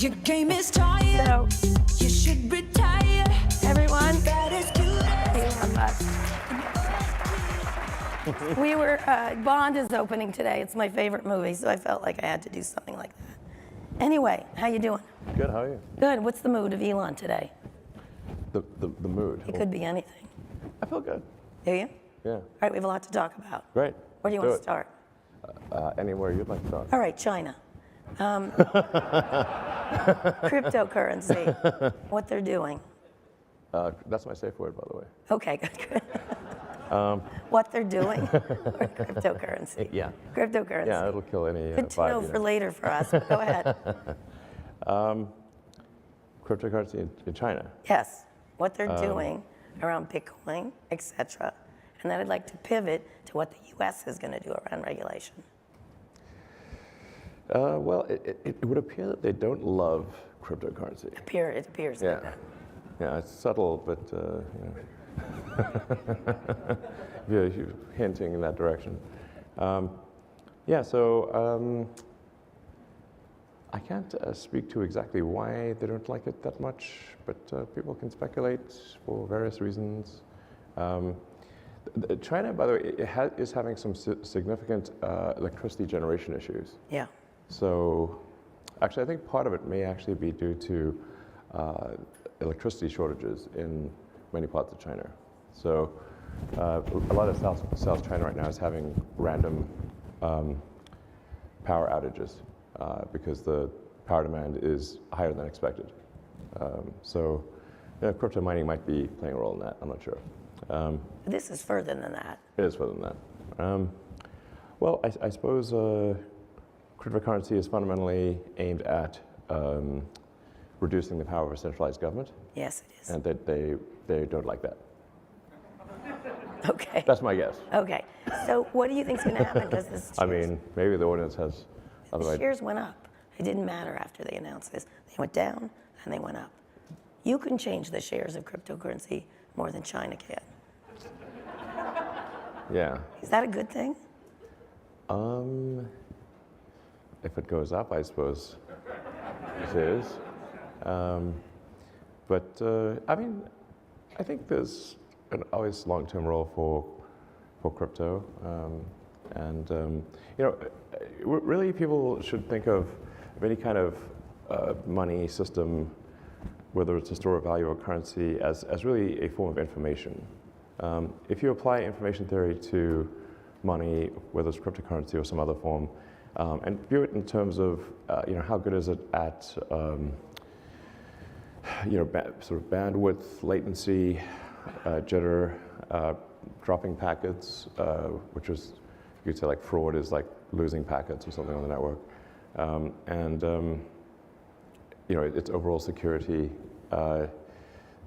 Your game is tired. So, You should retire. everyone, That is cute. we were, Bond is opening today. It's my favorite movie, so I felt like I had to do something like that. Anyway, how you doing? Good, how are you? Good. What's the mood of Elon today? The mood. It could be anything. I feel good. Do you? Yeah. All right, we have a lot to talk about. Great. Where do you want to start? Anywhere you'd like to start. All right, China. Cryptocurrency, what they're doing. That's my safe word, by the way. Okay, good. What they're doing, or cryptocurrency. Yeah. Cryptocurrency. Yeah, it'll kill any Good to know vibe, for later for us, but go ahead. Cryptocurrency in China. Yes, what they're doing around Bitcoin, etc. And then I'd like to pivot to what the U.S. is going to do around regulation. Well, it would appear that they don't love cryptocurrency. It appears Yeah. like that. Yeah, it's subtle, but you're hinting in that direction. Yeah, so I can't speak to exactly why they don't like it that much, but people can speculate for various reasons. China, by the way, is having some significant electricity generation issues. Yeah. So actually, I think part of it may actually be due to electricity shortages in many parts of China. So a lot of South China right now is having random power outages because the power demand is higher than expected. So crypto mining might be playing a role in that. I'm not sure. This is further than that. It is further than that. Well, I suppose cryptocurrency is fundamentally aimed at reducing the power of a centralized government. Yes, it is. And that they don't like that. Okay. That's my guess. Okay. So what do you think is going to happen? Because this I mean, maybe the audience has other the ideas. shares went up. It didn't matter after they announced this. They went down and they went up. You can change the shares of cryptocurrency more than China can. Yeah. Is that a good thing? If it goes up, I suppose it is. But I mean, I think there's an always long-term role for crypto, and really people should think of any kind of money system, whether it's a store of value or currency, as really a form of information. If you apply information theory to money, whether it's cryptocurrency or some other form, and view it in terms of how good is it at sort of bandwidth, latency, jitter, dropping packets, which is, you could say like fraud is like losing packets or something on the network, and its overall security,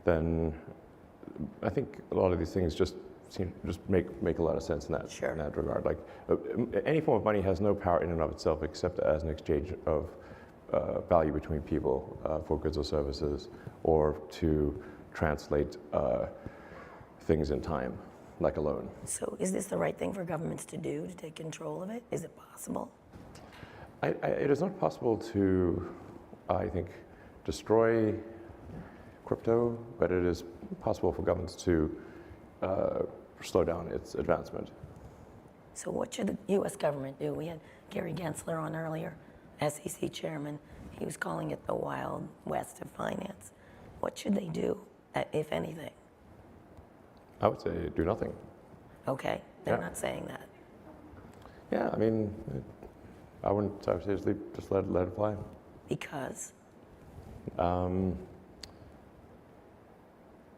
then I think a lot of these things just make a lot of sense in that Sure. in that regard. Like any form of money has no power in and of itself except as an exchange of value between people for goods or services, or to translate things in time, like a loan. So is this the right thing for governments to do, to take control of it? Is it possible? It is not possible to, I think, destroy crypto, but it is possible for governments to slow down its advancement. So what should the U.S. government do? We had Gary Gensler on earlier, SEC chairman. He was calling it the Wild West of finance. What should they do, if anything? I would say do nothing. Okay, they're Yeah. not saying that. Yeah, I mean, I would say just let it fly. Because? Well,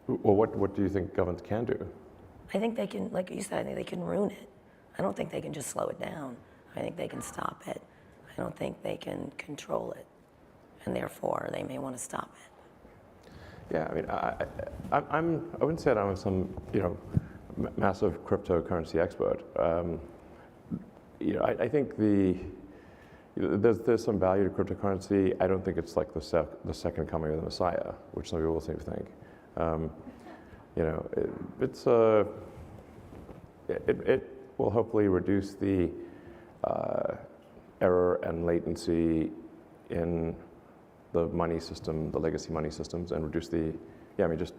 what do you think governments can do? I think they can, like you said, I think they can ruin it. I don't think they can just slow it down. I think they can stop it. I don't think they can control it. And therefore, they may want to stop it. Yeah, I mean, I wouldn't say that I'm some, massive cryptocurrency expert. I think there's some value to cryptocurrency. I don't think it's like the second coming of the Messiah, which some people seem to think. It will hopefully reduce the error and latency in the money system, the legacy money systems, and reduce the, yeah, I mean, just,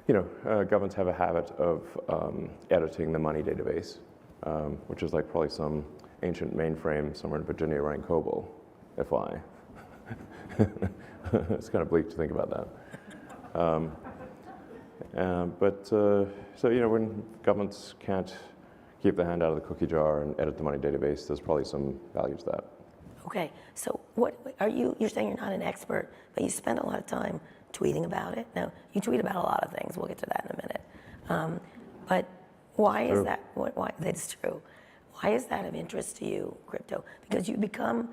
governments have a habit of editing the money database, which is like probably some ancient mainframe somewhere in Virginia running COBOL, FY. It's kind of bleak to think about that. So when governments can't keep their hand out of the cookie jar and edit the money database, there's probably some value to that. Okay, so what are you're saying you're not an expert, but you spend a lot of time tweeting about it. Now, you tweet about a lot of things. We'll get to that in a minute. But why is that, why, that's true. Why is that of interest to you, crypto? Because you become,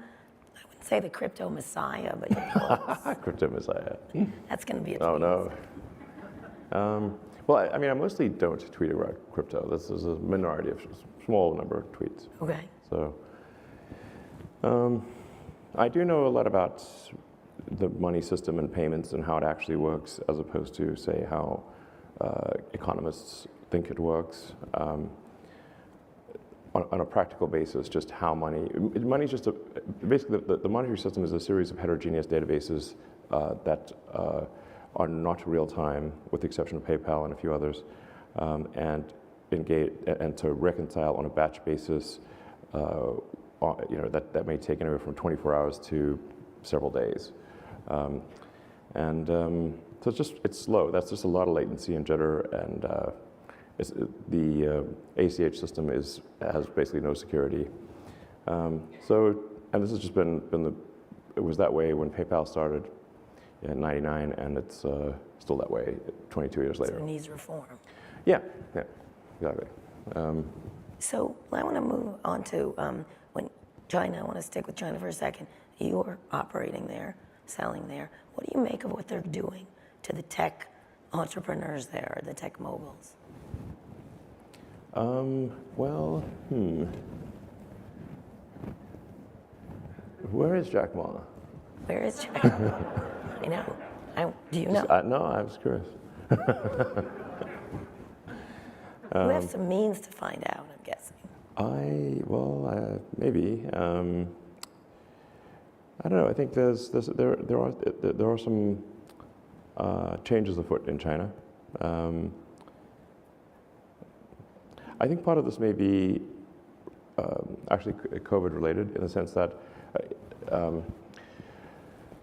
I wouldn't say the crypto messiah, but you're close. Crypto messiah. That's going to be a Oh, tweet. no. Well, I mean, I mostly don't tweet about crypto. This is a minority of small number of tweets. Okay. So, I do know a lot about the money system and payments and how it actually works, as opposed to, say, how economists think it works. On a practical basis, just how money's just basically the monetary system is a series of heterogeneous databases that are not real time, with the exception of PayPal and a few others, and to reconcile on a batch basis. That may take anywhere from 24 hours to several days. So it's slow. That's just a lot of latency and jitter, and the ACH system has basically no security. And this has just it was that way when PayPal started in '99, and it's still that way 22 years later. So it needs reform. Yeah, exactly. So I want to move on to when China, I want to stick with China for a second. You're operating there, selling there. What do you make of what they're doing to the tech entrepreneurs there, the tech moguls? Where is Jack Ma? Where is Jack? I know. Do you know? No, I was curious. You have some means to find out, I'm guessing. Maybe. I don't know. I think there are some changes afoot in China. I think part of this may be actually COVID related, in the sense that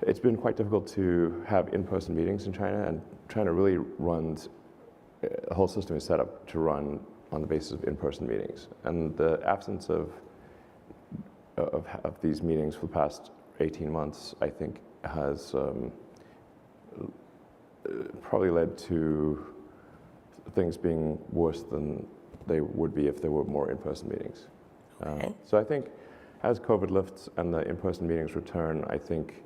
it's been quite difficult to have in-person meetings in China, and China really runs, the whole system is set up to run on the basis of in-person meetings. And the absence of these meetings for the past 18 months, I think, has probably led to things being worse than they would be if there were more in-person meetings. Okay. So I think as COVID lifts and the in-person meetings return, I think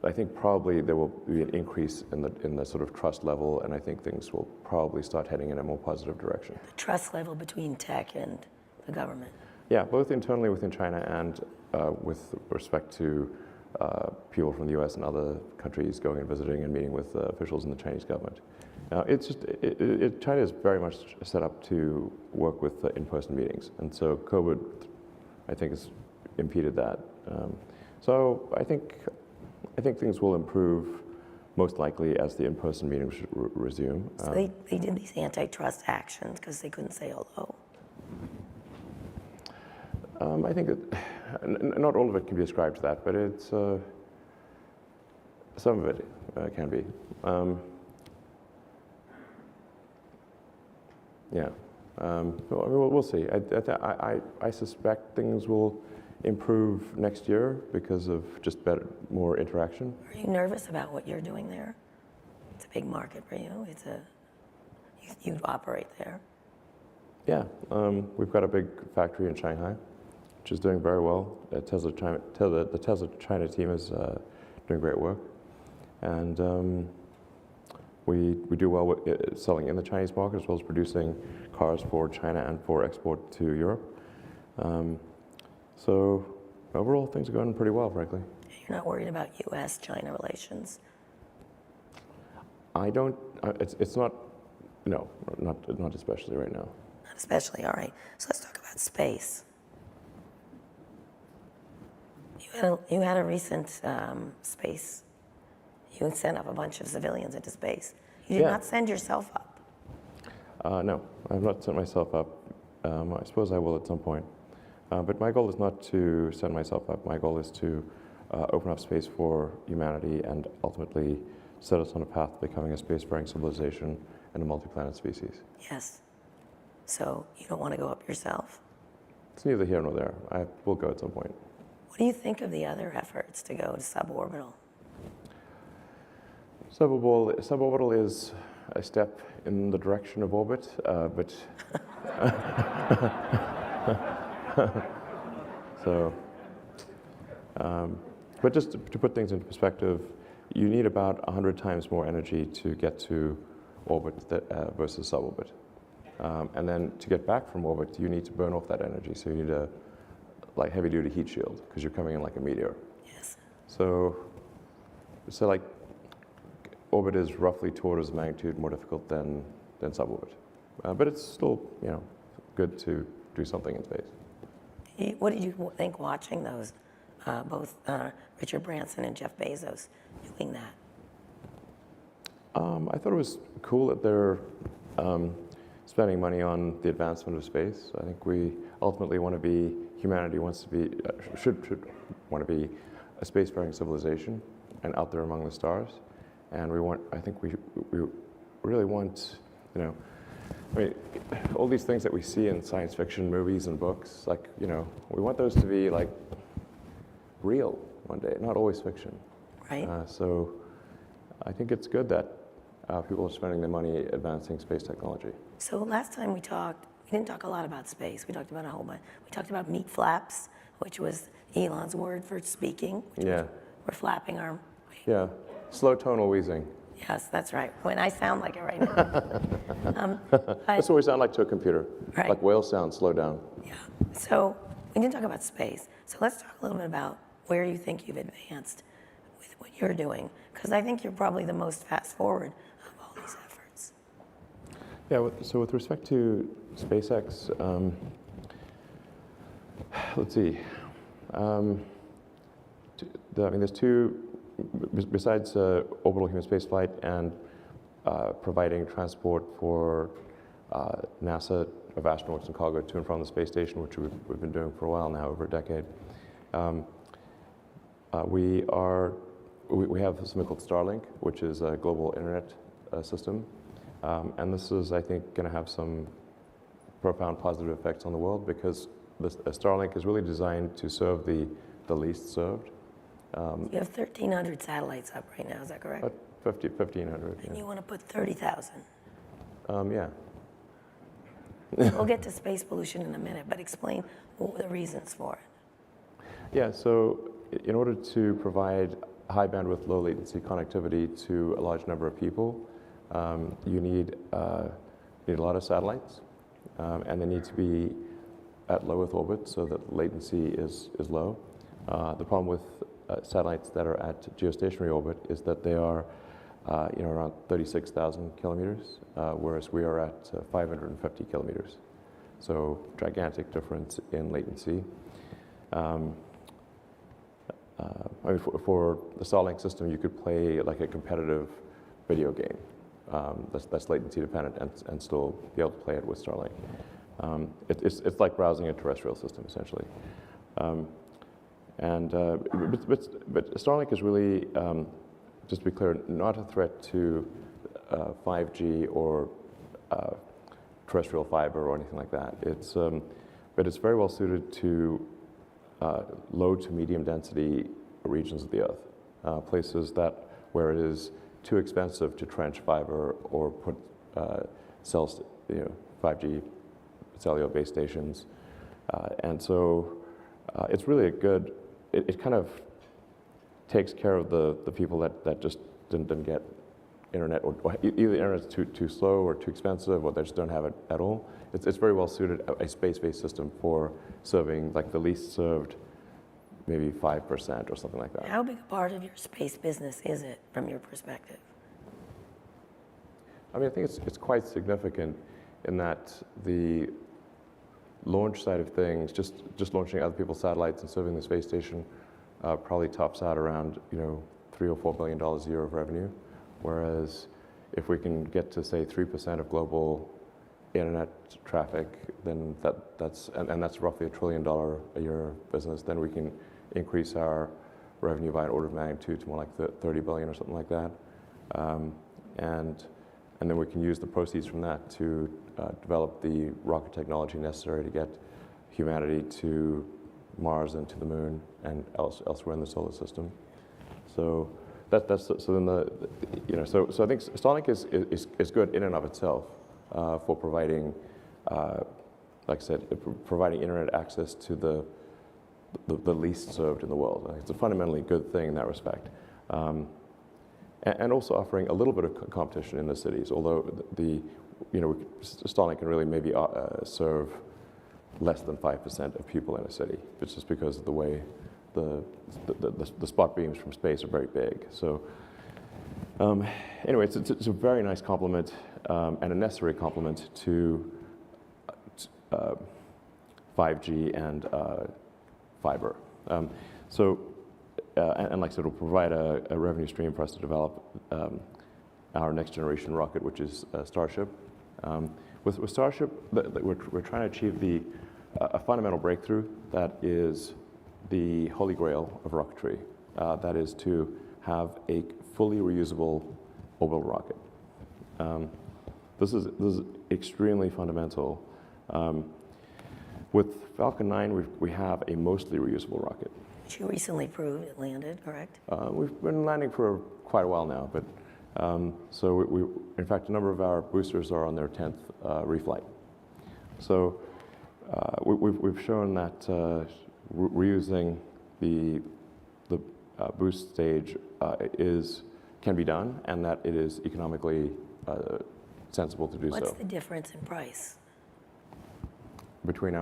I think probably there will be an increase in the sort of trust level, and I think things will probably start heading in a more positive direction. The trust level between tech and the government. Yeah, both internally within China and with respect to people from the US and other countries going and visiting and meeting with officials in the Chinese government. It's just, China is very much set up to work with in-person meetings, and so COVID, I think, has impeded that. So I think things will improve, most likely, as the in-person meetings resume. So they did these antitrust actions because they couldn't say hello. I think that not all of it can be ascribed to that, but it's some of it can be. Yeah, we'll see. I suspect things will improve next year because of just more interaction. Are you nervous about what you're doing there? It's a big market for you. You operate there. Yeah, we've got a big factory in Shanghai, which is doing very well. The Tesla China team is doing great work, and we do well with selling in the Chinese market, as well as producing cars for China and for export to Europe. So overall, things are going pretty well, frankly. You're not worried about U.S.-China relations? I don't. It's not. No, not especially right now. Not especially. All right. So let's talk about space. You had a recent space. You sent up a bunch of civilians into space. You did Yeah. not send yourself up. No, I have not sent myself up. I suppose I will at some point. But my goal is not to send myself up. My goal is to open up space for humanity and ultimately set us on a path to becoming a spacefaring civilization and a multi-planet species. Yes. So you don't want to go up yourself. It's neither here nor there. I will go at some point. What do you think of the other efforts to go to suborbital? Suborbital is a step in the direction of orbit, but so. But just to put things into perspective, you need about 100 times more energy to get to orbit versus suborbit. And then to get back from orbit, you need to burn off that energy. So you need a heavy-duty heat shield because you're coming in like a meteor. Yes. So like orbit is roughly 2 orders of magnitude more difficult than suborbit. But it's still, good to do something in space. What did you think watching those, both Richard Branson and Jeff Bezos doing that? I thought it was cool that they're spending money on the advancement of space. I think we ultimately want to be, humanity wants to be, should want to be a spacefaring civilization and out there among the stars. And I think we really want, all these things that we see in science fiction movies and books, we want those to be real one day, not always fiction. Right. So I think it's good that people are spending their money advancing space technology. So last time we talked, we didn't talk a lot about space. We talked about a whole bunch. We talked about meat flaps, which was Elon's word for speaking. Yeah. We're flapping our. Yeah. Slow tonal wheezing. Yes, that's right. When I sound like it right now. That's what we sound like to a computer. Right. Like whale sound, slow down. Yeah. So we didn't talk about space. So let's talk a little bit about where you think you've advanced with what you're doing, because I think you're probably the most fast forward of all these efforts. Yeah. So with respect to SpaceX, let's see. There's two. Besides orbital human spaceflight and providing transport for NASA of astronauts and cargo to and from the space station, which we've been doing for a while now, over a decade, we have something called Starlink, which is a global internet system, and this is, I think, going to have some profound positive effects on the world because Starlink is really designed to serve the least served. You have 1,300 satellites up right now, is that correct? 1,500. And you want to put 30,000. Yeah. We'll get to space pollution in a minute, but explain what were the reasons for it. Yeah, so in order to provide high bandwidth, low latency connectivity to a large number of people, you need a lot of satellites, and they need to be at low Earth orbit so that latency is low. The problem with satellites that are at geostationary orbit is that they are around 36,000 kilometers, whereas we are at 550 kilometers. So gigantic difference in latency. For the Starlink system, you could play like a competitive video game that's latency dependent and still be able to play it with Starlink. It's like browsing a terrestrial system, essentially. But Starlink is really, just to be clear, not a threat to 5G or terrestrial fiber or anything like that. But it's very well suited to low to medium density regions of the Earth, places where it is too expensive to trench fiber or put cells, 5G cellular base stations, and so it's really a good. It kind of takes care of the people that just didn't get internet, or either the internet's too slow or too expensive, or they just don't have it at all. It's very well suited, a space-based system for serving like the least served, maybe 5% or something like that. How big a part of your space business is it, from your perspective? I mean, I think it's quite significant in that the launch side of things, just launching other people's satellites and serving the space station, probably tops out around, $3 or $4 billion a year of revenue, whereas if we can get to say 3% of global internet traffic, then that's roughly $1 trillion a year business. Then we can increase our revenue by an order of magnitude to more like 30 billion or something like that, and then we can use the proceeds from that to develop the rocket technology necessary to get humanity to Mars and to the Moon and elsewhere in the solar system. So so I think Starlink is good in and of itself for providing, like I said, providing internet access to the least served in the world. It's a fundamentally good thing in that respect, and also offering a little bit of competition in the cities. Although Starlink can really maybe serve less than 5% of people in a city. It's just because of the way the spot beams from space are very big. So anyway, it's a very nice complement and a necessary complement to 5G and fiber. And like I said, it'll provide a revenue stream for us to develop our next generation rocket, which is Starship. With Starship, we're trying to achieve a fundamental breakthrough that is the holy grail of rocketry. That is to have a fully reusable orbital rocket. This is extremely fundamental. With Falcon 9, we have a mostly reusable rocket. Which you recently proved it landed, correct? We've been landing for quite a while now, but so in fact, a number of our boosters are on their 10th reflight. So we've shown that reusing the boost stage can be done, and that it is economically sensible to do so. What's the difference in price? Between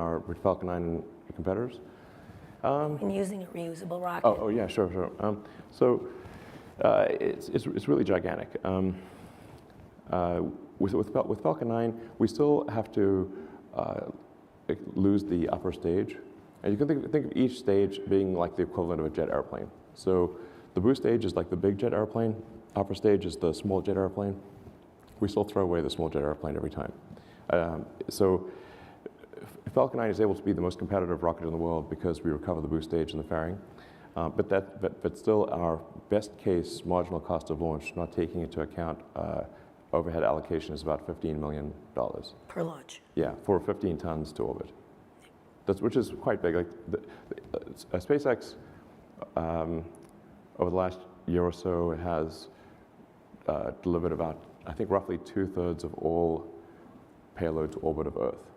Falcon 9 and competitors? In using a reusable rocket? Oh yeah, sure. So it's really gigantic. With Falcon 9, we still have to lose the upper stage. And you can think of each stage being like the equivalent of a jet airplane. So the boost stage is like the big jet airplane. Upper stage is the small jet airplane. We still throw away the small jet airplane every time. So Falcon 9 is able to be the most competitive rocket in the world because we recover the boost stage and the fairing. But still, our best case marginal cost of launch, not taking into account overhead allocation, is about $15 million. Per launch? Yeah, for 15 tons to orbit. Which is quite big. Like SpaceX, over the last year or so, has delivered about, I think, roughly 2/3 of all payload to orbit of Earth.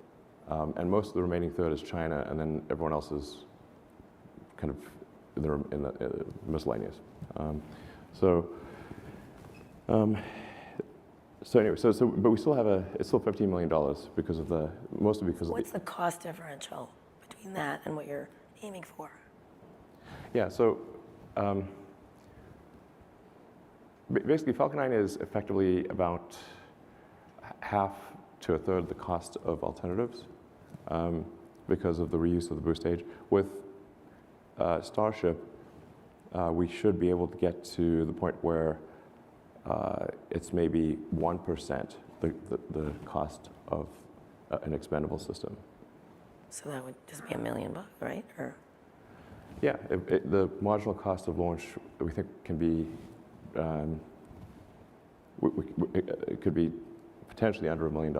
And most of the remaining third is China, and then everyone else is kind of in the miscellaneous. So anyway, but we still have it's still $15 million because of mostly because What's the cost differential between that and what you're aiming for? Yeah, so basically Falcon 9 is effectively about half to a third the cost of alternatives because of the reuse of the boost stage. With Starship, we should be able to get to the point where it's maybe 1% the cost of an expendable system. So that would just be $1 million, right? Or Yeah, the marginal cost of launch, we think, can be it could be potentially under $1 million.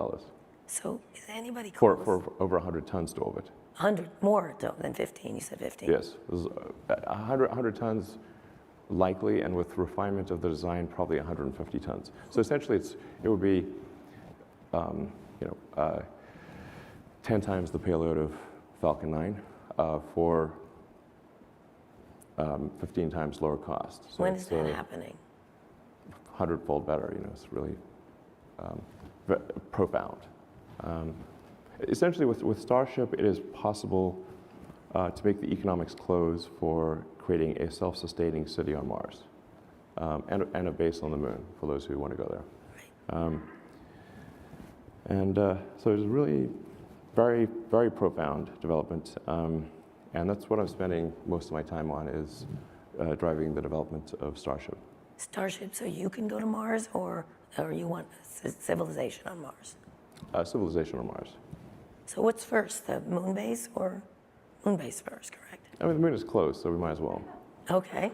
so is anybody close? For over 100 tons to orbit. 100 more than 15. You said 15. Yes, 100 tons likely, and with refinement of the design, probably 150 tons. So essentially, it would be 10 times the payload of Falcon 9 for 15 times lower cost. So When is that happening? 100-fold better. It's really profound. Essentially, with Starship, it is possible to make the economics close for creating a self-sustaining city on Mars and a base on the Moon for those who want to go there. So it's really very, very profound development. And that's what I'm spending most of my time on, is driving the development of Starship. Starship, so you can go to Mars, or you want civilization on Mars? Civilization on Mars. So what's first, the moon base or moon base first, correct? I mean, the moon is close, so we might as well. Okay,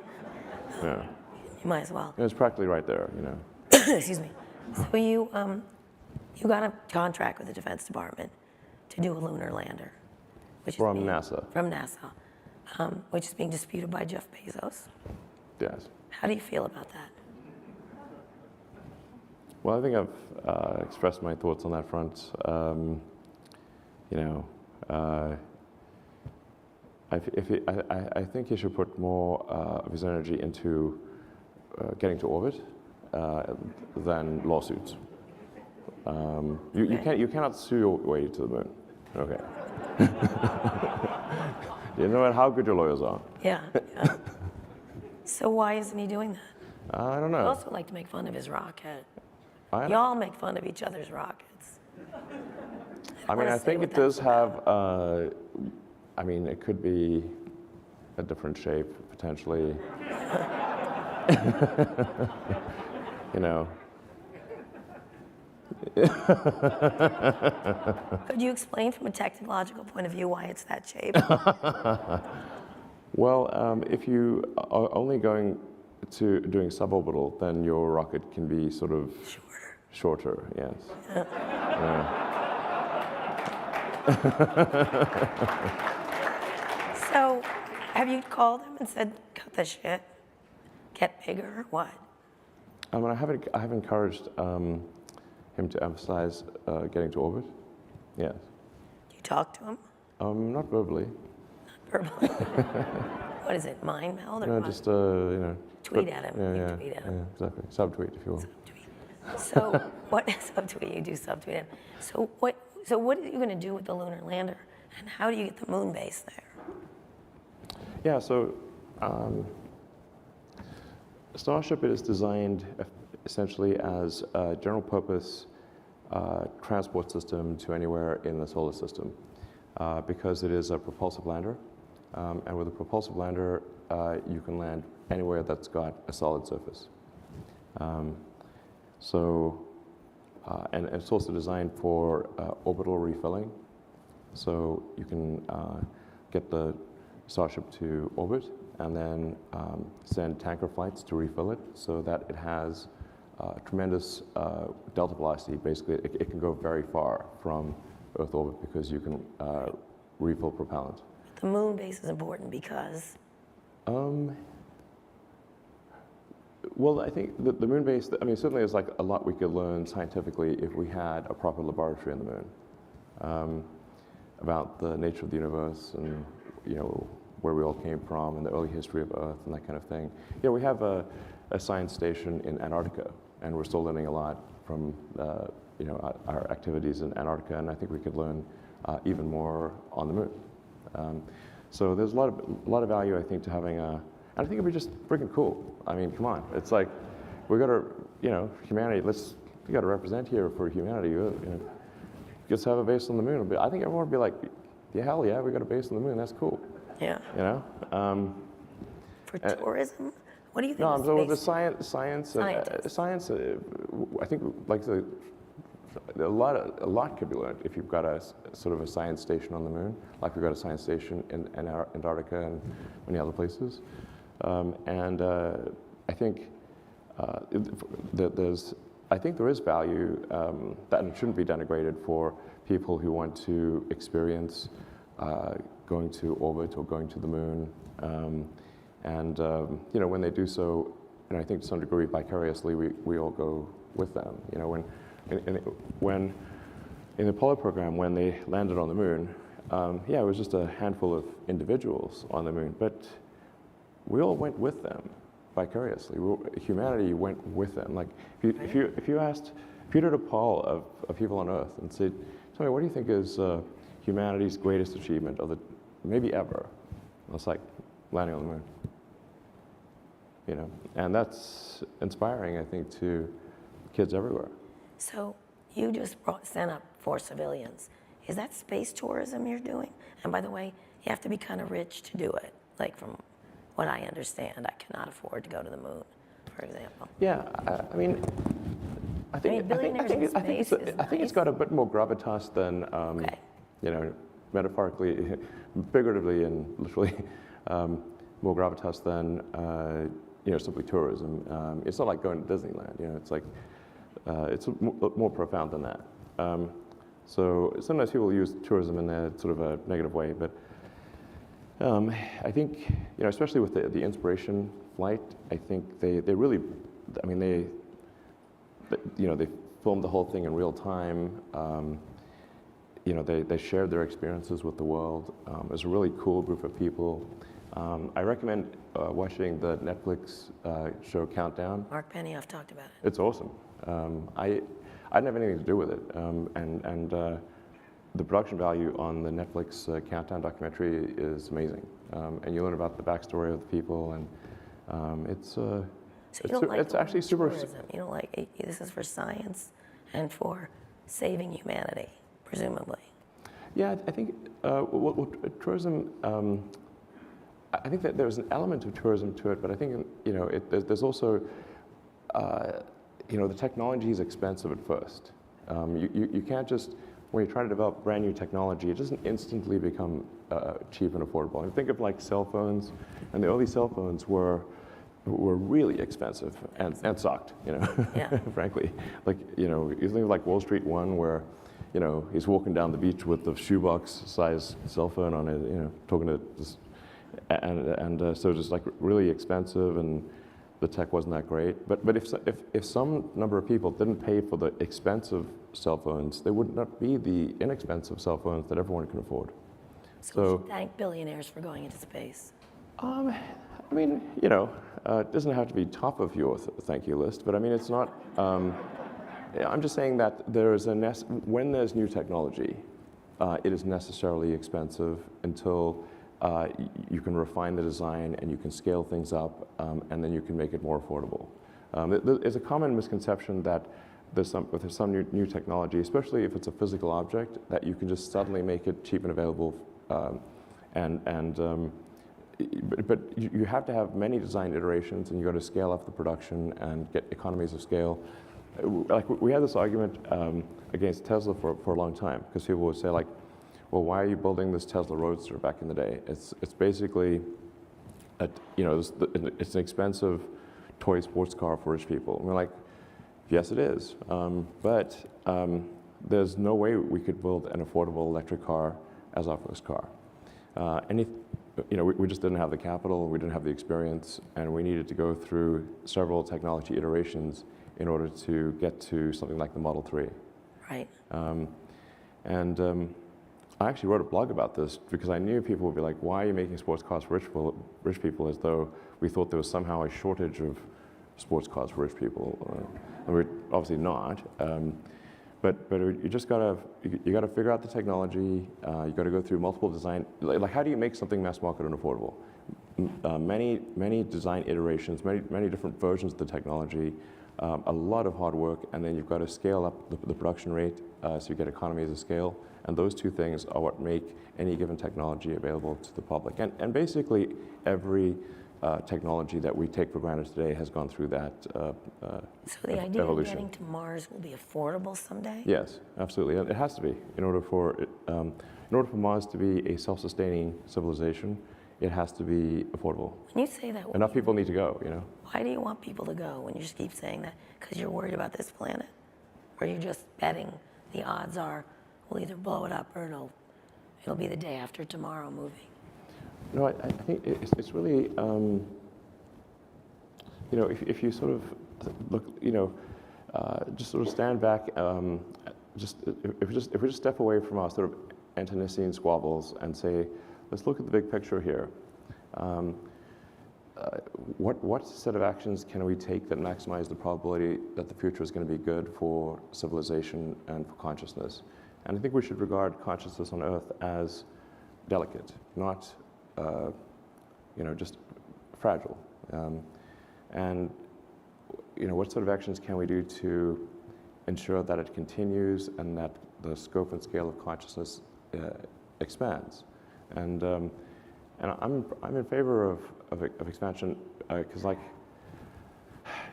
Yeah. you might as well. And it's practically right there, you know. Excuse me. So you got a contract with the Defense Department to do a lunar lander, which From is NASA. From NASA, which is being disputed by Jeff Bezos. Yes. How do you feel about that? Well, I think I've expressed my thoughts on that front. You know, I think he should put more of his energy into getting to orbit than lawsuits. You cannot sue your way to the moon. Okay. You know how good your lawyers are. Yeah. Yeah. So why isn't he doing that? I don't know. I also like to make fun of his rocket. I Y'all make fun of each other's rockets. mean, wanna I say think what it does that's about. have. I mean, it could be a different shape potentially. You know. Could you explain from a technological point of view why it's that shape? Well, if you are only going to doing suborbital, then your rocket can be sort of shorter. Yes. So, have you called him and said, cut the shit, get bigger, what? I mean, I have encouraged him to emphasize getting to orbit. Yes. Do you talk to him? Not verbally. Verbally? What is it, mind meld or No, what? just you know. Tweet at him. Yeah, You yeah, tweet at him. yeah, exactly. Subtweet, if you will. So what subtweet? You do subtweet him. So what are you going to do with the lunar lander, and how do you get the moon base there? Yeah. So Starship is designed essentially as a general purpose transport system to anywhere in the solar system because it is a propulsive lander. And with a propulsive lander, you can land anywhere that's got a solid surface. And it's also designed for orbital refilling. So you can get the Starship to orbit and then send tanker flights to refill it so that it has tremendous delta velocity. Basically, it can go very far from Earth orbit because you can refill propellant. The moon base is important because Well, I think the moon base, I mean, certainly there's like a lot we could learn scientifically if we had a proper laboratory on the moon about the nature of the universe and, you know, where we all came from and the early history of Earth and that kind of thing. Yeah, we have a science station in Antarctica, and we're still learning a lot from, you know, our activities in Antarctica, and I think we could learn even more on the moon. So there's a lot of value, I think, to having a. I think it'd be just freaking cool. I mean, come on. It's like, we got to, you know, humanity, we got to represent here for humanity. You know, just have a base on the moon. I think everyone would be like, yeah, hell yeah, we got a base on the moon. That's cool. yeah, You know? for tourism. What do you think? No, is so the base? science, Scientists. I think like a lot could be learned if you've got a sort of a science station on the moon, like we've got a science station in Antarctica and many other places. I think there is value that it shouldn't be denigrated for people who want to experience going to orbit or going to the moon. You know, when they do so, and I think to some degree vicariously, we all go with them. You know, when in the Apollo program, when they landed on the moon, yeah, it was just a handful of individuals on the moon, but we all went with them vicariously. Humanity went with them. Like if you did a poll of people on Earth and said, "Tell me, what do you think is humanity's greatest achievement of the maybe ever?" It's like landing on the moon. You know, and that's inspiring, I think, to kids everywhere. So you just sent up 4 civilians. is that space tourism you're doing? And by the way, you have to be kind of rich to do it. Like from what I understand, I cannot afford to go to the moon, for example. Yeah, I mean, I think it's got a bit more gravitas than, you know, metaphorically, figuratively, and literally, more gravitas than you know, simply tourism. It's not like going to Disneyland. You know, it's like it's more profound than that. So sometimes people use tourism in a sort of a negative way, but I think, you know, especially with the inspiration flight, I think they really, I mean, they you know, they filmed the whole thing in real time. You know, they shared their experiences with the world. It was a really cool group of people. I recommend watching the Netflix show Countdown. Mark Benioff talked about it. It's awesome. I didn't have anything to do with it, and the production value on the Netflix Countdown documentary is amazing, and you learn about the backstory of the people, and it's actually super. Tourism. You don't like this is for science and for saving humanity, presumably. Yeah, I think tourism. I think that there's an element of tourism to it, but I think, you know, there's also, you know, the technology is expensive at first. You can't just, when you're trying to develop brand new technology, it doesn't instantly become cheap and affordable. And think of like cell phones, and the early cell phones were really expensive and sucked, you know, Yeah. frankly. Like, you know, you think of like Wall Street One, where, you know, he's walking down the beach with the shoebox-sized cell phone on it, you know, talking to this. And so just like really expensive, and the tech wasn't that great. But if some number of people didn't pay for the expensive cell phones, there would not be the inexpensive cell phones that everyone can afford. So we should thank billionaires for going into space. I mean, you know, it doesn't have to be top of your thank you list, but I mean, it's not. I'm just saying that when there's new technology, it is necessarily expensive until you can refine the design and you can scale things up, and then you can make it more affordable. There's a common misconception that with some new technology, especially if it's a physical object, that you can just suddenly make it cheap and available, but you have to have many design iterations, and you got to scale up the production and get economies of scale. Like we had this argument against Tesla for a long time, because people would say like, well, why are you building this Tesla Roadster back in the day? It's basically, you know, it's an expensive toy sports car for rich people. And we're like, yes, it is. But there's no way we could build an affordable electric car as our first car. You know, we just didn't have the capital, we didn't have the experience, and we needed to go through several technology iterations in order to get to something like the Model 3. Right. I actually wrote a blog about this because I knew people would be like, why are you making sports cars for rich people, as though we thought there was somehow a shortage of sports cars for rich people. And we're obviously not. But you just gotta figure out the technology. You gotta go through multiple design. Like how do you make something mass market and affordable? Many design iterations, many different versions of the technology. A lot of hard work, and then you've got to scale up the production rate so you get economies of scale. And those two things are what make any given technology available to the public. And basically, every technology that we take for granted today has gone through that So the idea of getting to Mars will be affordable someday? Yes, absolutely. It has to be. In order for Mars to be a self-sustaining civilization, it has to be affordable. When you say that, enough people need to go, you know. Why do you want people to go when you just keep saying that? Because you're worried about this planet? Or you're just betting the odds are we'll either blow it up or it'll be the day after tomorrow movie? No, I think it's really, you know, if you sort of look, you know, just sort of stand back, if we just step away from our sort of internecine squabbles and say, let's look at the big picture here. What set of actions can we take that maximize the probability that the future is going to be good for civilization and for consciousness? And I think we should regard consciousness on Earth as delicate, not, you know, just fragile. And, you know, what sort of actions can we do to ensure that it continues and that the scope and scale of consciousness expands. And I'm in favor of expansion because, like,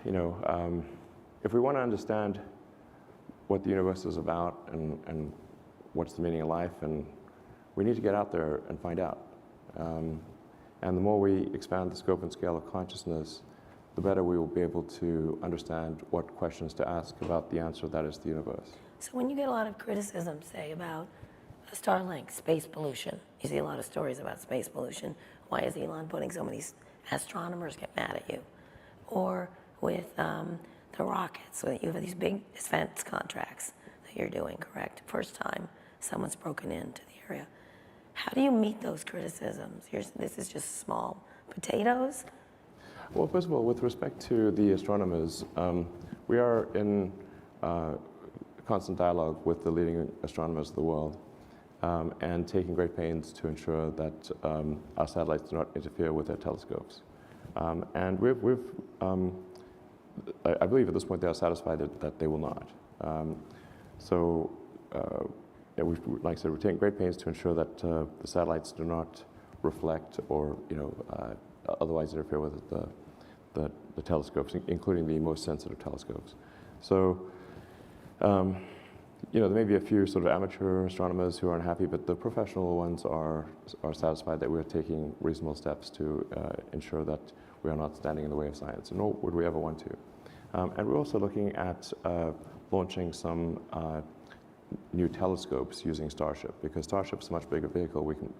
you know, if we want to understand what the universe is about and what's the meaning of life, and we need to get out there and find out. And the more we expand the scope and scale of consciousness, the better we will be able to understand what questions to ask about the answer that is the universe. So when you get a lot of criticism, say, about Starlink, space pollution, you see a lot of stories about space pollution. Why is Elon putting so many astronomers get mad at you? Or with the rockets, so that you have these big defense contracts that you're doing, correct? First time someone's broken into the area. How do you meet those criticisms? This is just small potatoes? Well, first of all, with respect to the astronomers, we are in constant dialogue with the leading astronomers of the world, and taking great pains to ensure that our satellites do not interfere with their telescopes. And I believe at this point they are satisfied that they will not. Yeah, like I said, we're taking great pains to ensure that the satellites do not reflect or, you know, otherwise interfere with the telescopes, including the most sensitive telescopes. So, you know, there may be a few sort of amateur astronomers who are unhappy, but the professional ones are satisfied that we're taking reasonable steps to ensure that we are not standing in the way of science, and nor would we ever want to. And we're also looking at launching some new telescopes using Starship, because Starship's a much bigger vehicle. We can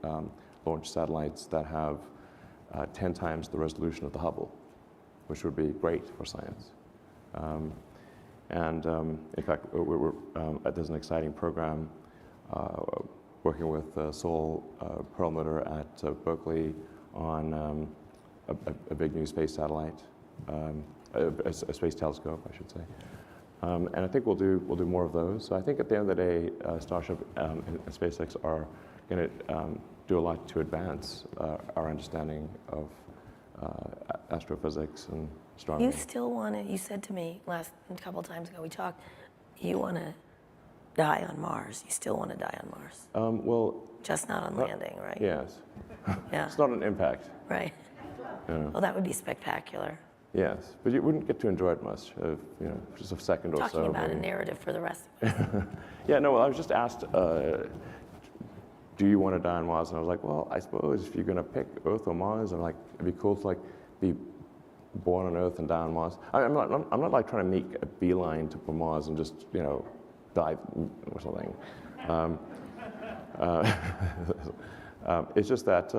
launch satellites that have 10 times the resolution of the Hubble, which would be great for science. In fact, there's an exciting program working with Sol Perlmutter at Berkeley on a big new space satellite, a space telescope, I should say. And I think we'll do more of those. So I think at the end of the day, Starship and SpaceX are going to do a lot to advance our understanding of astrophysics and astronomy. You still want to, you said to me a couple of times ago we talked, you want to die on Mars. You still want to die on Mars. Well, just not on landing, right? Yes. Yeah. It's not an impact. Right. Yeah. Well, that would be spectacular. Yes, but you wouldn't get to enjoy it much, you know, just a second or so. Talking about maybe. a narrative for the rest of us. Yeah, no, I was just asked, do you want to die on Mars? And I was like, well, I suppose if you're going to pick Earth or Mars, and like, it'd be cool to like be born on Earth and die on Mars. I'm not like trying to make a beeline to Mars and just, you know, die or something. It's just that,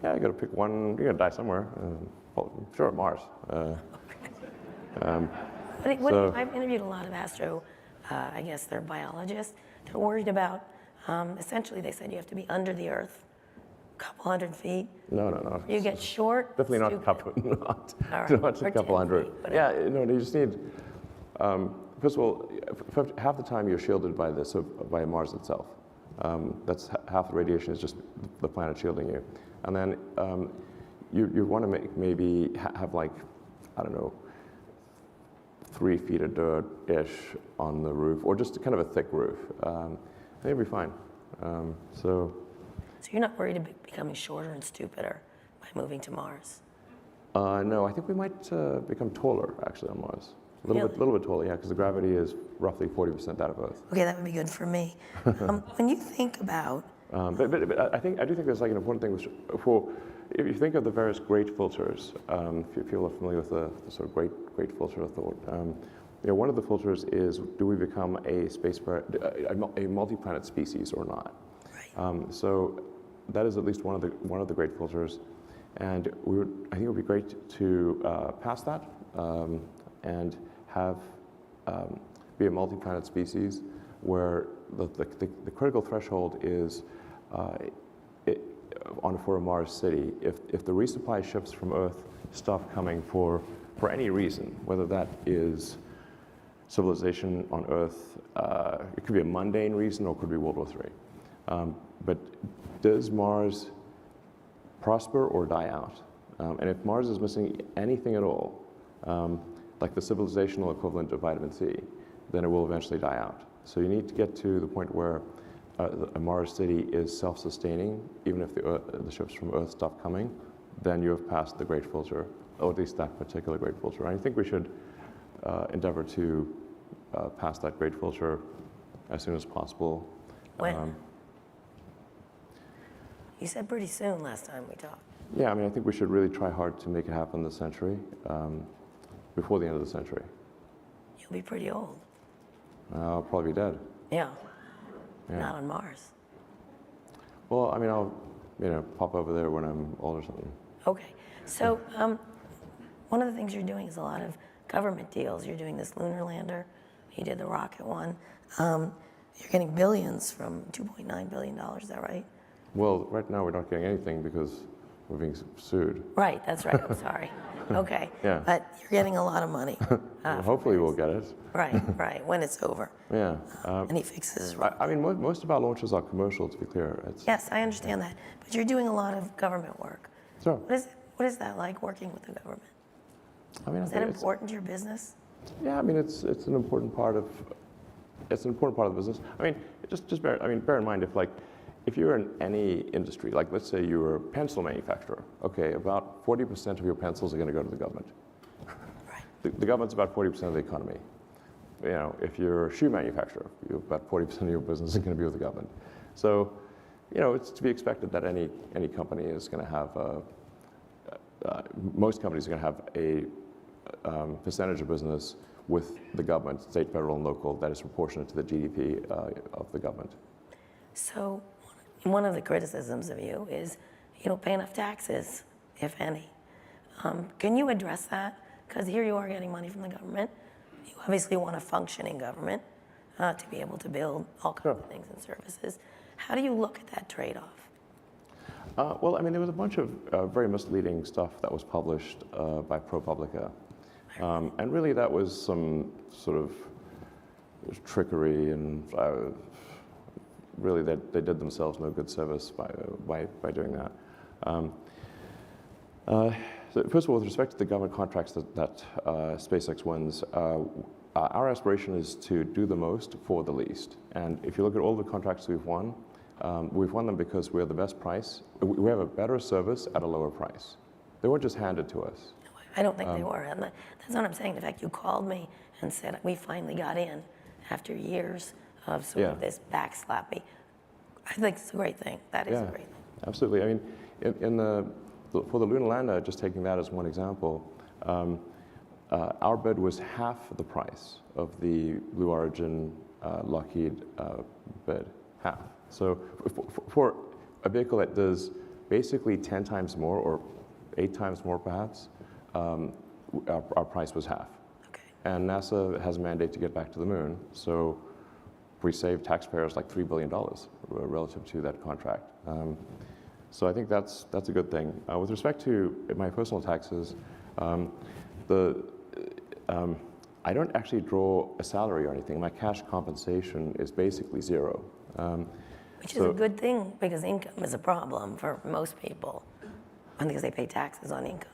yeah, you got to pick one. You're going to die somewhere. Well, sure, Mars. I've interviewed a lot of I guess they're biologists. They're worried about, essentially they said you have to be under the Earth, a couple hundred feet. No. You get short. Definitely not a couple, not a couple hundred. Feet, yeah, no, you just need, first of all, half the time you're shielded by by Mars itself. That's half the radiation is just the planet shielding you. And then you want to maybe have like, I don't know, 3 feet of dirt-ish on the roof, or just kind of a thick roof. And you'll be fine. So you're not worried about becoming shorter and stupider by moving to Mars? No, I think we might become taller, actually, on Mars. A little bit taller, yeah, because the gravity is roughly 40% that of Earth. Okay, that would be good for me. When you think about... But I do think there's like an important thing if you think of the various great filters, if people are familiar with the sort of great filter of thought, you know, one of the filters is, do we become a multi-planet species or not? Right. So that is at least one of the great filters, and I think it would be great to pass that and have be a multi-planet species where the critical threshold is for a Mars city. If the resupply ships from Earth stop coming for any reason, whether that is civilization on Earth, it could be a mundane reason or it could be World War III. But does Mars prosper or die out? And if Mars is missing anything at all, like the civilizational equivalent of vitamin C, then it will eventually die out. So you need to get to the point where a Mars city is self-sustaining, even if the ships from Earth stop coming, then you have passed the great filter, or at least that particular great filter. And I think we should endeavor to pass that great filter as soon as possible. When? You said pretty soon last time we talked. Yeah, I mean, I think we should really try hard to make it happen this century, before the end of the century. You'll be pretty old. I'll probably be dead. Yeah. Yeah. Not on Mars. Well, I mean, I'll, pop over there when I'm old or something. Okay. So one of the things you're doing is a lot of government deals. You're doing this lunar lander. You did the rocket one. You're getting billions from $2.9 billion, is that right? Well, right now we're not getting anything because we're being sued. Right, that's right. I'm sorry. Okay. Yeah. But you're getting a lot of money. Well, hopefully we'll get it. Right, when it's over. Yeah. Any fixes. I mean, most of our launches are commercial, to be clear. Yes, I understand that. But you're doing a lot of government work. Sure. What is that like, working with the government? I mean, Is that important to your business? Yeah, I mean, it's an important part of the business. I mean, bear in mind if you're in any industry, like let's say you're a pencil manufacturer, okay, about 40% of your pencils are going to go to the government. Right. The government's about 40% of the economy. If you're a shoe manufacturer, about 40% of your business is going to be with the government. So, it's to be expected that any company is going to have most companies are going to have a percentage of business with the government, state, federal, and local, that is proportionate to the GDP of the government. So one of the criticisms of you is you don't pay enough taxes, if any. Can you address that? Because here you are getting money from the government. You obviously want a functioning government to be able to build all kinds of things and services. How do you look at that trade-off? Well, I mean, there was a bunch of very misleading stuff that was published by ProPublica. And really that was some sort of trickery, and really they did themselves no good service by doing that. So first of all, with respect to the government contracts that SpaceX wins, our aspiration is to do the most for the least. And if you look at all the contracts we've won them because we're the best price. We have a better service at a lower price. They weren't just handed to us. I don't think they were. And that's what I'm saying. In fact, you called me and said, we finally got in after years of sort of this backslapping. I think it's a great thing. That is a great thing. Absolutely. I mean, for the lunar lander, just taking that as one example, our bid was half the price of the Blue Origin Lockheed bid, half. So for a vehicle that does basically 10 times more or 8 times more perhaps, our price was half. Okay. And NASA has a mandate to get back to the moon, so we saved taxpayers like $3 billion relative to that contract. So I think that's a good thing. With respect to my personal taxes, I don't actually draw a salary or anything. My cash compensation is basically zero. Which is a good thing, because income is a problem for most people, and because they pay taxes on income.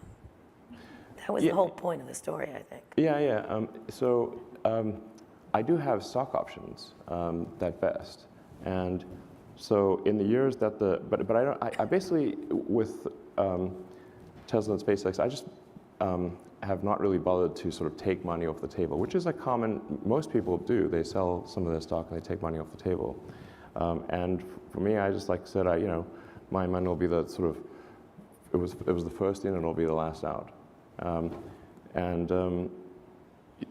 That was the whole point of the story, I think. Yeah. So I do have stock options that vest, and so in the years that I basically with Tesla and SpaceX, I just have not really bothered to sort of take money off the table, which is most people do. They sell some of their stock and they take money off the table. And for me, I just said, my money will be the sort of, it was the first in and it'll be the last out.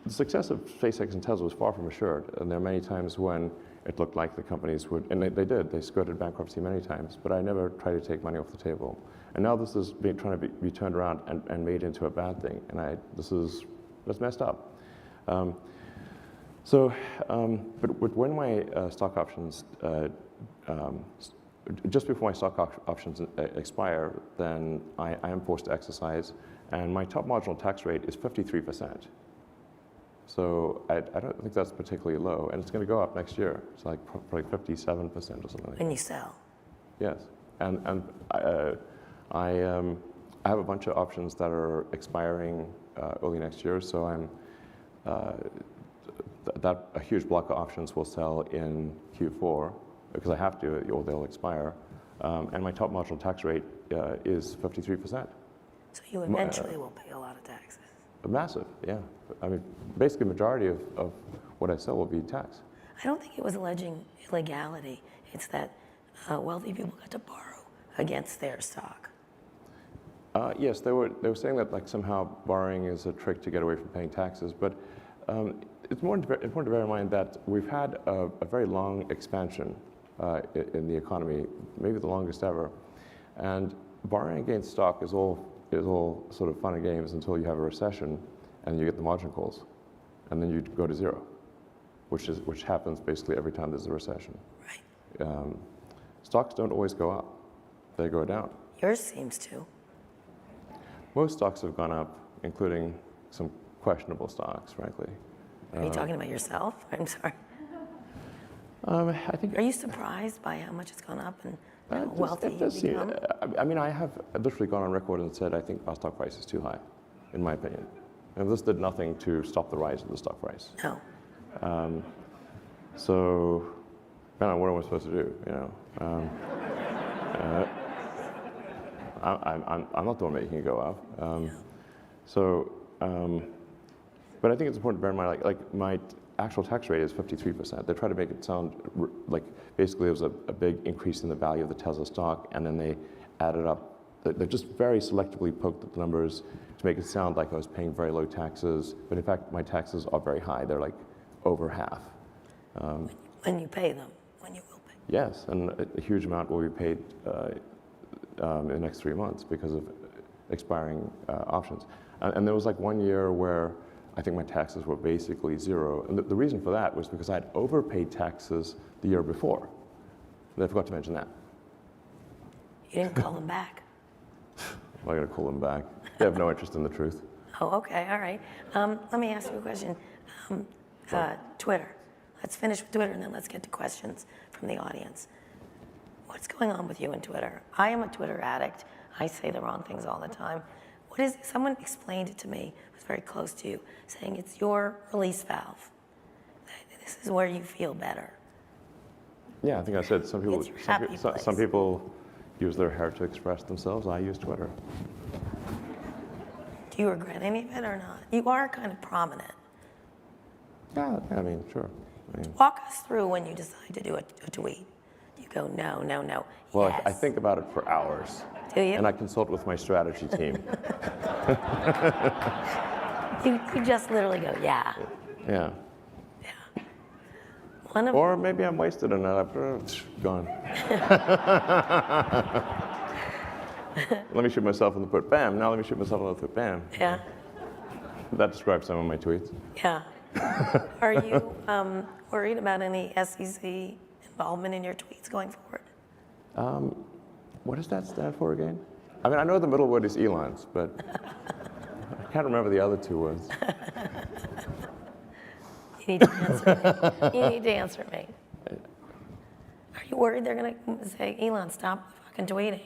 The success of SpaceX and Tesla was far from assured, and there are many times when it looked like the companies would, and they skirted bankruptcy many times, but I never tried to take money off the table. And now this is trying to be turned around and made into a bad thing, and that's messed up. But when my stock options, just before my stock options expire, then I am forced to exercise, and my top marginal tax rate is 53%. So I don't think that's particularly low, and it's going to go up next year. It's probably 57% or something like that. When you sell. Yes, and I have a bunch of options that are expiring early next year, so I'm a huge block of options will sell in Q4 because I have to, or they'll expire. And my top marginal tax rate is 53%. So you eventually will pay a lot of taxes. Massive, yeah. I mean, basically, majority of what I sell will be taxed. I don't think it was alleging illegality. It's that wealthy people got to borrow against their stock. Yes, they were saying that like somehow borrowing is a trick to get away from paying taxes, but it's more important to bear in mind that we've had a very long expansion in the economy, maybe the longest ever, and borrowing against stock is all sort of fun and games until you have a recession and you get the margin calls, and then you go to zero, which happens basically every time there's a recession. Right. Stocks don't always go up; they go down. Yours seems to. Most stocks have gone up, including some questionable stocks, frankly. Are you talking about yourself? I'm sorry. I think. Are you surprised by how much it's gone up and how wealthy it does you've seem, become? I mean, I have literally gone on record and said I think our stock price is too high, in my opinion. And this did nothing to stop the rise of the stock price. No. So, I don't know, what am I supposed to do? You know, I'm not the one making it go up. But I think it's important to bear in mind, like my actual tax rate is 53%. They try to make it sound like basically it was a big increase in the value of the Tesla stock, and then they added up. They just very selectively poked at the numbers to make it sound like I was paying very low taxes, but in fact my taxes are very high. They're like over half. When you pay them, when you will pay. Yes, and a huge amount will be paid in the next 3 months because of expiring options. And there was like 1 year where I think my taxes were basically zero. And the reason for that was because I had overpaid taxes the year before. And I forgot to mention that. You didn't call them back. I'm not going to call them back. They have no interest in the truth. Oh, okay, all right. Let me ask you a question. Twitter. Let's finish with Twitter and then let's get to questions from the audience. What's going on with you in Twitter? I am a Twitter addict. I say the wrong things all the time. What is it? Someone explained it to me, who's very close to you, saying it's your release valve. This is where you feel better. Yeah, I think I said some people, It's your happy place. some people use their hair to express themselves. I use Twitter. Do you regret any of it or not? You are kind of prominent. Yeah, I mean, sure. I mean, Walk us through when you decide to do a tweet. You go, no, no, no, well, yes. I think about it for hours. Do you? And I consult with my strategy team. You just literally go, yeah. Yeah. One of Or maybe I'm wasted on that. Gone. Let me shoot myself in the foot. Bam. Now let me shoot myself in the foot. Bam. yeah, That describes some of my tweets. yeah. Are you worried about any SEC involvement in your tweets going forward? What does that stand for again? I mean, I know the middle word is Elon's, but I can't remember the other two words. You need to answer me. You need to answer me. Are you worried they're going to say, Elon, stop fucking tweeting?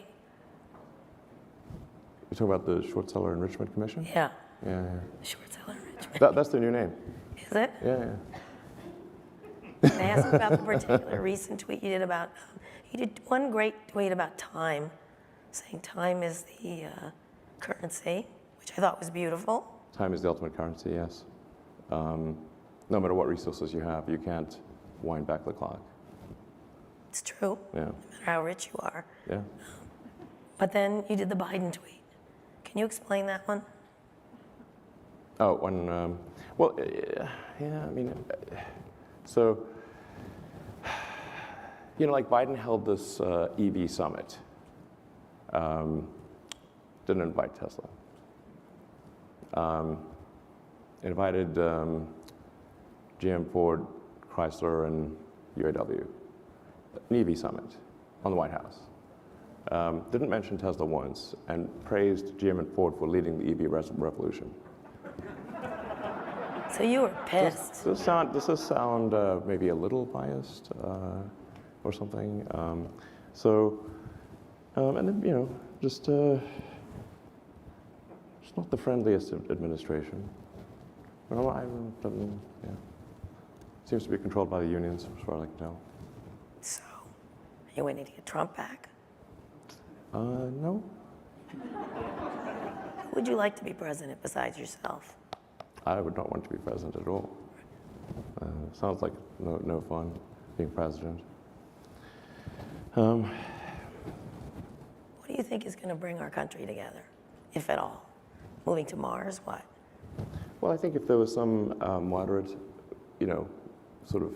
You talk about the Short Seller Enrichment Commission? Yeah. Yeah, Short seller enrichment. that's their new name. Is it? Yeah. Can I ask you about the particular recent tweet you did about, you did one great tweet about time, saying time is the currency, which I thought was beautiful. Time is the ultimate currency, yes. No matter what resources you have, you can't wind back the clock. It's true, Yeah. no matter how rich you are. Yeah. But then you did the Biden tweet. Can you explain that one? Oh, when, well, yeah, I mean, so, you know, like Biden held this EV summit. Didn't invite Tesla. Invited GM, Ford, Chrysler, and UAW. An EV summit on the White House. Didn't mention Tesla once, and praised GM and Ford for leading the EV revolution. So you were pissed. Does this sound maybe a little biased or something? And then, you know, just not the friendliest administration. Well, yeah. Seems to be controlled by the unions, as far as I can tell. So, you waiting to get Trump back? No. Who would you like to be president besides yourself? I would not want to be president at all. Sounds like no fun being president. What do you think is going to bring our country together, if at all? Moving to Mars, what? Well, I think if there was some moderate, sort of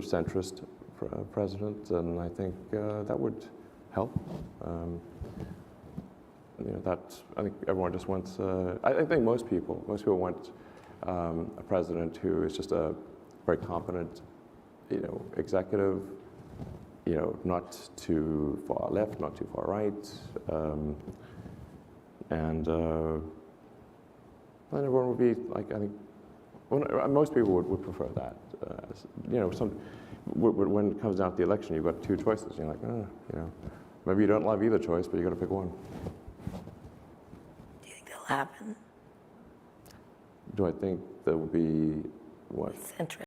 centrist president, then I think that would help. I think everyone just wants. I think most people want a president who is just a very competent, executive. Not too far left, not too far right, and everyone would be like. I think most people would prefer that. When it comes down to the election, you've got two choices. You're like, maybe you don't love either choice, but you got to pick one. Do you think that'll happen? Do I think there will be what? Centrist.